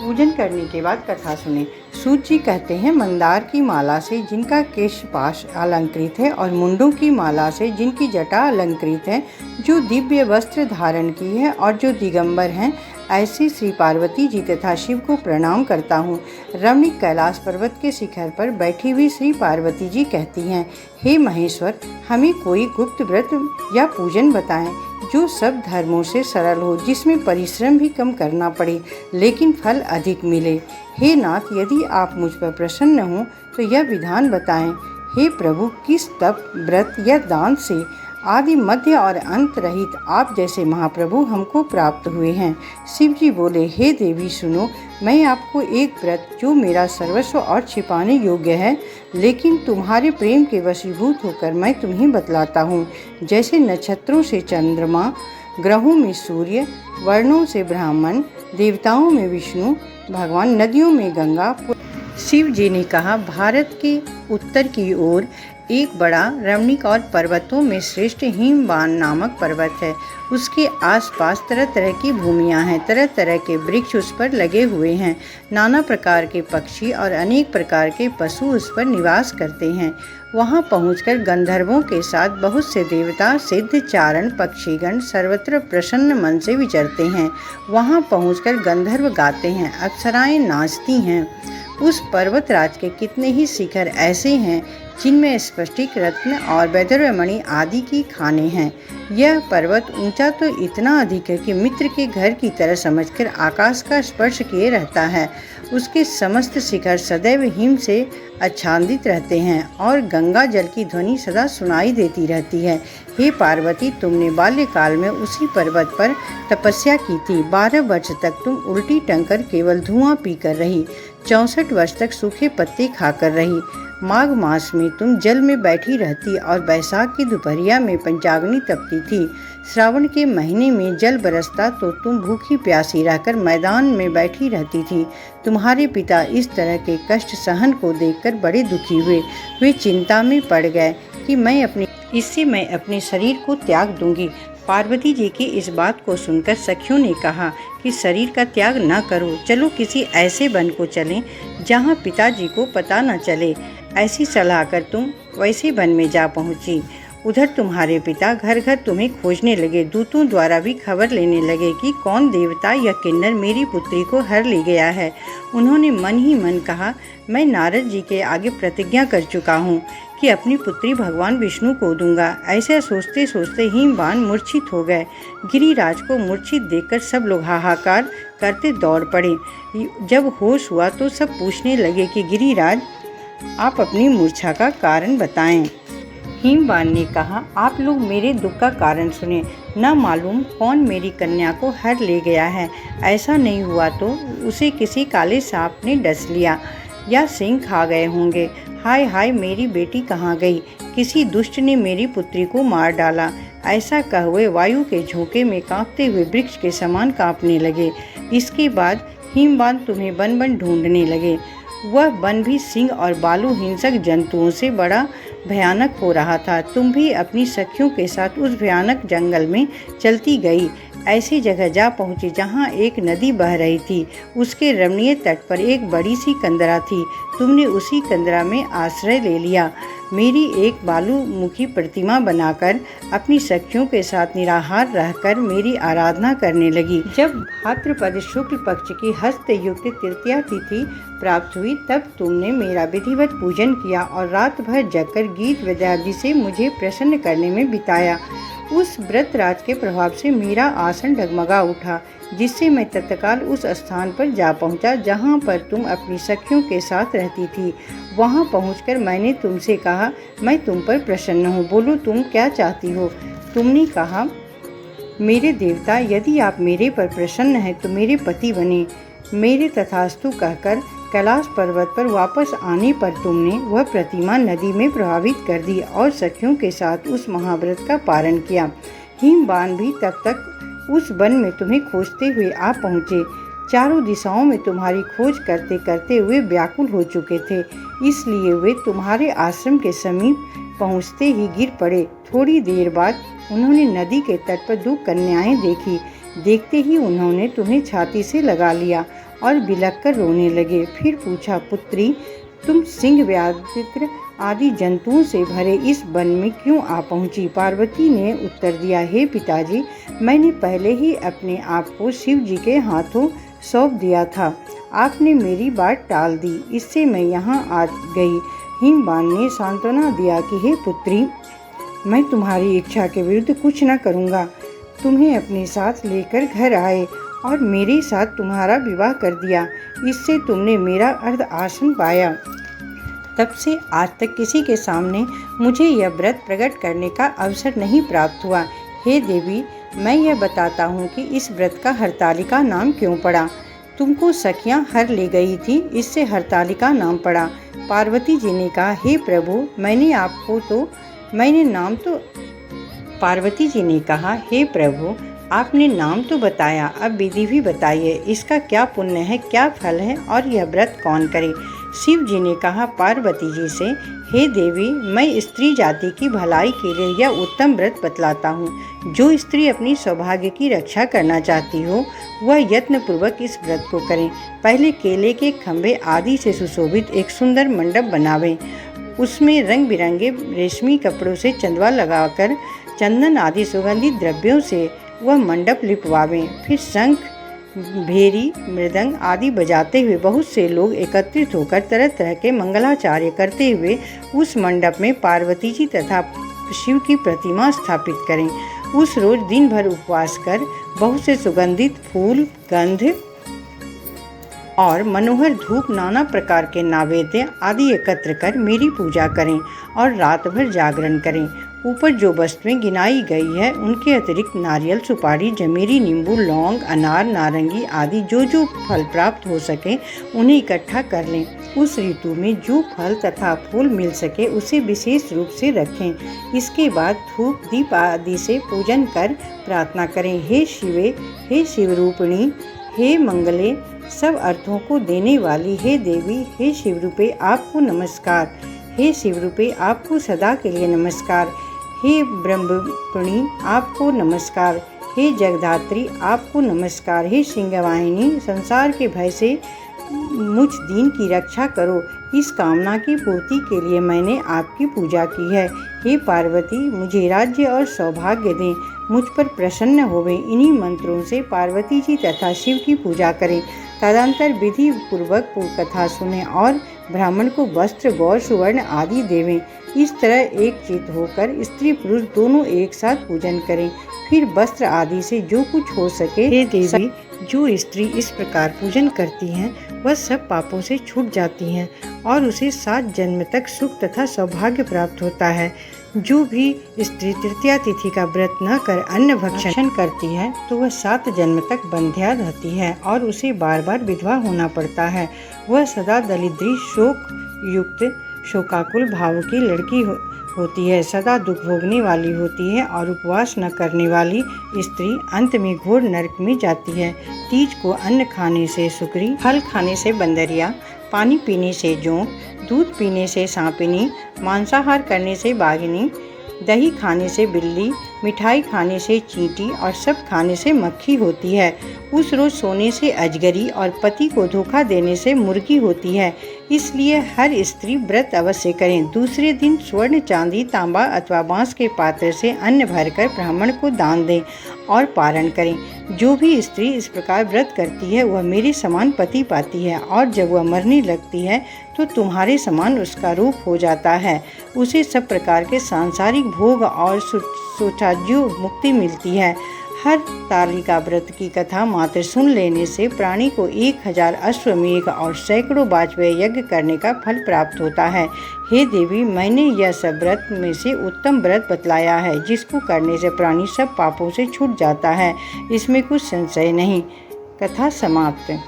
पूजन करने के बाद कथा सुने। सूत जी कहते हैं, मंदार की माला से जिनका केश पाश अलंकृत है और मुंडों की माला से जिनकी जटा अलंकृत है, जो दिव्य वस्त्र धारण की है और जो दिगंबर हैं, ऐसी श्री पार्वती जी तथा शिव को प्रणाम करता हूँ। रमणीक कैलाश पर्वत के शिखर पर बैठी हुई श्री पार्वती जी कहती हैं, हे महेश्वर, हमें कोई गुप्त व्रत या पूजन बताएं जो सब धर्मों से सरल हो, जिसमें परिश्रम भी कम करना पड़े लेकिन फल अधिक मिले। हे नाथ, यदि आप मुझ पर प्रसन्न हों तो यह विधान बताएं। हे प्रभु, किस तप, व्रत या दान से आदि मध्य और अंत रहित आप जैसे महाप्रभु हमको प्राप्त हुए हैं। शिव जी बोले, हे देवी सुनो, मैं आपको एक व्रत जो मेरा सर्वस्व और छिपाने योग्य है, लेकिन तुम्हारे प्रेम के वशीभूत होकर मैं तुम्हें बतलाता हूँ। जैसे नक्षत्रों से चंद्रमा, ग्रहों में सूर्य, वर्णों से ब्राह्मण, देवताओं में विष्णु भगवान, नदियों में गंगा। शिव जी ने कहा, भारत के उत्तर की ओर एक बड़ा रमणीक और पर्वतों में श्रेष्ठ हिमवान नामक पर्वत है। उसके आसपास तरह तरह की भूमियाँ हैं, तरह तरह के वृक्ष उस पर लगे हुए हैं। नाना प्रकार के पक्षी और अनेक प्रकार के पशु उस पर निवास करते हैं। वहाँ पहुंचकर गंधर्वों के साथ बहुत से देवता, सिद्ध, चारण, पक्षीगण सर्वत्र प्रसन्न मन से विचरते हैं। वहाँ पहुंचकर गंधर्व गाते हैं, अप्सराएं नाचती हैं। उस पर्वतराज के कितने ही शिखर ऐसे हैं जिनमें स्फटिक, रत्न और वैदुर्यमणि आदि की खानें हैं। यह पर्वत ऊंचा तो इतना अधिक है कि मित्र के घर की तरह समझकर आकाश का स्पर्श किए रहता है। उसके समस्त शिखर सदैव हिम से आच्छादित रहते हैं और गंगा जल की ध्वनि सदा सुनाई देती रहती है। हे पार्वती, तुमने बाल्यकाल में उसी पर्वत पर तपस्या की थी। 12 वर्ष तक तुम उल्टी टंकर केवल धुआं पीकर रही, 64 वर्ष तक सूखे पत्ते खाकर रही। माघ मास में तुम जल में बैठी रहती और बैसाख की दोपहरिया में पंचाग्नि तपती थी। श्रावण के महीने में जल बरसता तो तुम भूखी प्यासी रहकर मैदान में बैठी रहती थी। तुम्हारे पिता इस तरह के कष्ट सहन को देखकर बड़े दुखी हुए। वे चिंता में पड़ गए कि मैं अपने शरीर को त्याग दूंगी। पार्वती जी की इस बात को सुनकर सखियों ने कहा कि शरीर का त्याग न करो, चलो किसी ऐसे वन को चलें जहाँ पिताजी को पता न चले। ऐसी सलाह कर तुम वैसे वन में जा पहुँची। उधर तुम्हारे पिता घर घर तुम्हें खोजने लगे। दूतों द्वारा भी खबर लेने लगे कि कौन देवता या किन्नर मेरी पुत्री को हर ले गया है। उन्होंने मन ही मन कहा, मैं नारद जी के आगे प्रतिज्ञा कर चुका हूँ कि अपनी पुत्री भगवान विष्णु को दूंगा। ऐसा सोचते सोचते हिमवान मूर्छित हो गए। गिरिराज को मूर्छित देखकर सब लोग हाहाकार करते दौड़ पड़े। जब होश हुआ तो सब पूछने लगे कि गिरिराज, आप अपनी मूर्छा का कारण बताएं। हिमवान ने कहा, आप लोग मेरे दुख का कारण सुने। न मालूम कौन मेरी कन्या को हर ले गया है। ऐसा नहीं हुआ तो उसे किसी काले सांप ने डस लिया या सिंह खा गए होंगे। हाय हाय, मेरी बेटी कहाँ गई? किसी दुष्ट ने मेरी पुत्री को मार डाला। ऐसा कह हुए वायु के झोंके में कांपते हुए वृक्ष के समान कांपने लगे। इसके बाद हिमवान तुम्हें वन वन ढूंढने लगे। वह वन भी सिंह और बालू हिंसक जंतुओं से बड़ा भयानक हो रहा था। तुम भी अपनी सखियों के साथ उस भयानक जंगल में चलती गई। ऐसी जगह जा पहुंची जहां एक नदी बह रही थी। उसके रमणीय तट पर एक बड़ी सी कंदरा थी। तुमने उसी कंदरा में आश्रय ले लिया। मेरी एक बालू मुखी प्रतिमा बनाकर अपनी सखियों के साथ निराहार रहकर मेरी आराधना करने लगी। जब भाद्रपद शुक्ल पक्ष की हस्त युक्त तृतीया तिथि प्राप्त हुई, तब तुमने मेरा विधिवत पूजन किया और रात भर जगकर गीत वाद्यादि से मुझे प्रसन्न करने में बिताया। उस व्रत राज के प्रभाव से मेरा आसन डगमगा उठा, जिससे मैं तत्काल उस स्थान पर जा पहुंचा जहां पर तुम अपनी सखियों के साथ रहती थी। वहां पहुंचकर मैंने तुमसे कहा, मैं तुम पर प्रसन्न हूँ, बोलो तुम क्या चाहती हो? तुमने कहा, मेरे देवता, यदि आप मेरे पर प्रसन्न हैं तो मेरे पति बने। मेरे तथास्तु कहकर कैलाश पर्वत पर वापस आने पर तुमने वह प्रतिमा नदी में प्रभावित कर दी और सखियों के साथ उस महाव्रत का पारण किया। हिमवान भी तब तक उस वन में तुम्हें खोजते हुए आ पहुँचे। चारों दिशाओं में तुम्हारी खोज करते करते वे व्याकुल हो चुके थे, इसलिए वे तुम्हारे आश्रम के समीप पहुँचते ही गिर पड़े। थोड़ी देर बाद उन्होंने नदी के तट पर 2 कन्याएं देखी। देखते ही उन्होंने तुम्हें छाती से लगा लिया और बिलख कर रोने लगे। फिर पूछा, पुत्री, तुम सिंह, व्याघ्र आदि जंतुओं से भरे इस वन में क्यों आ पहुँची? पार्वती ने उत्तर दिया, हे पिताजी, मैंने पहले ही अपने आप को शिव जी के हाथों सौंप दिया था। आपने मेरी बात टाल दी, इससे मैं यहाँ आ गई। हिमवान ने सांत्वना दिया कि हे पुत्री, मैं तुम्हारी इच्छा के विरुद्ध कुछ न करूँगा। तुम्हें अपने साथ लेकर घर आए और मेरे साथ तुम्हारा विवाह कर दिया। इससे तुमने मेरा अर्ध आसन पाया। तब से आज तक किसी के सामने मुझे यह व्रत प्रकट करने का अवसर नहीं प्राप्त हुआ। हे देवी, मैं यह बताता हूँ कि इस व्रत का हरतालिका नाम क्यों पड़ा। तुमको सखियाँ हर ले गई थी, इससे हरतालिका नाम पड़ा। पार्वती जी ने कहा, हे प्रभु, पार्वती जी ने कहा, हे प्रभु, आपने नाम तो बताया, अब विधि भी बताइए। इसका क्या पुण्य है, क्या फल है और यह व्रत कौन करे? शिव जी ने कहा पार्वती जी से, हे देवी, मैं स्त्री जाति की भलाई के लिए यह उत्तम व्रत बतलाता हूँ। जो स्त्री अपनी सौभाग्य की रक्षा करना चाहती हो वह यत्नपूर्वक इस व्रत को करें। पहले केले के खंभे आदि से सुशोभित एक सुंदर मंडप बनावें। उसमें रंग बिरंगे रेशमी कपड़ों से चंदवा लगाकर चंदन आदि सुगंधित द्रव्यों से वह मंडप लिपवावें। फिर शंख, भेरी, मृदंग आदि बजाते हुए बहुत से लोग एकत्रित होकर तरह तरह के मंगलाचार्य करते हुए उस मंडप में पार्वती जी तथा शिव की प्रतिमा स्थापित करें। उस रोज दिन भर उपवास कर बहुत से सुगंधित फूल, गंध और मनोहर धूप, नाना प्रकार के नैवेद्य आदि एकत्र कर मेरी पूजा करें और रात भर जागरण करें। ऊपर जो वस्तुएं गिनाई गई है उनके अतिरिक्त नारियल, सुपारी, जमेरी, नींबू, लौंग, अनार, नारंगी आदि जो फल प्राप्त हो सके उन्हें इकट्ठा कर लें। उस ऋतु में जो फल तथा फूल मिल सके उसे विशेष रूप से रखें। इसके बाद धूप, दीप आदि से पूजन कर प्रार्थना करें, हे शिवे, हे शिवरूपिणी, हे मंगले, सब अर्थों को देने वाली, हे देवी, हे शिवरूपे आपको नमस्कार। हे शिवरूपे आपको सदा के लिए नमस्कार। हे ब्रह्मपुणी आपको नमस्कार। हे जगधात्री आपको नमस्कार। हे सिंहवाहिनी, संसार के भय से मुझ दीन की रक्षा करो। इस कामना की पूर्ति के लिए मैंने आपकी पूजा की है। हे पार्वती, मुझे राज्य और सौभाग्य दें, मुझ पर प्रसन्न होवें। इन्हीं मंत्रों से पार्वती जी तथा शिव की पूजा करें। तदंतर विधि पूर्वक कथा सुने और ब्राह्मण को वस्त्र, गौर, सुवर्ण आदि देवें। इस तरह एक चित होकर स्त्री पुरुष दोनों एक साथ पूजन करें। फिर वस्त्र आदि से जो कुछ हो सके। हे देवी, जो स्त्री इस प्रकार पूजन करती हैं वह सब पापों से छूट जाती हैं और उसे 7 जन्म तक सुख तथा सौभाग्य प्राप्त होता है। जो भी स्त्री तृतीया तिथि का व्रत न कर अन्न भक्षण करती है तो वह 7 जन्म तक बंध्या रहती है और उसे बार बार विधवा होना पड़ता है। वह सदा दरिद्री, शोक युक्त, शोकाकुल भाव की लड़की होती है, सदा दुख भोगने वाली होती है और उपवास न करने वाली स्त्री अंत में घोर नरक में जाती है। तीज को अन्न खाने से सुकरी, फल खाने से बंदरिया, पानी पीने से जोंक, दूध पीने से सांपिनी, मांसाहार करने से बाघिनी, दही खाने से बिल्ली, मिठाई खाने से चींटी और सब खाने से मक्खी होती है। उस रोज सोने से अजगरी और पति को धोखा देने से मुर्गी होती है। इसलिए हर स्त्री व्रत अवश्य करें। दूसरे दिन स्वर्ण, चांदी, तांबा अथवा बांस के पात्र से अन्न भरकर ब्राह्मण को दान दें और पारण करें। जो भी स्त्री इस प्रकार व्रत करती है वह मेरे समान पति पाती है और जब वह मरने लगती है तो तुम्हारे समान उसका रूप हो जाता है। उसे सब प्रकार के सांसारिक भोग और सोचाज्यो मुक्ति मिलती है। हर तालिका व्रत की कथा मात्र सुन लेने से प्राणी को 1000 अश्वमेघ और सैकड़ों वाजपेय यज्ञ करने का फल प्राप्त होता है। हे देवी, मैंने यह सब व्रत में से उत्तम व्रत बतलाया है जिसको करने से प्राणी सब पापों से छूट जाता है। इसमें कुछ संशय नहीं। कथा समाप्त।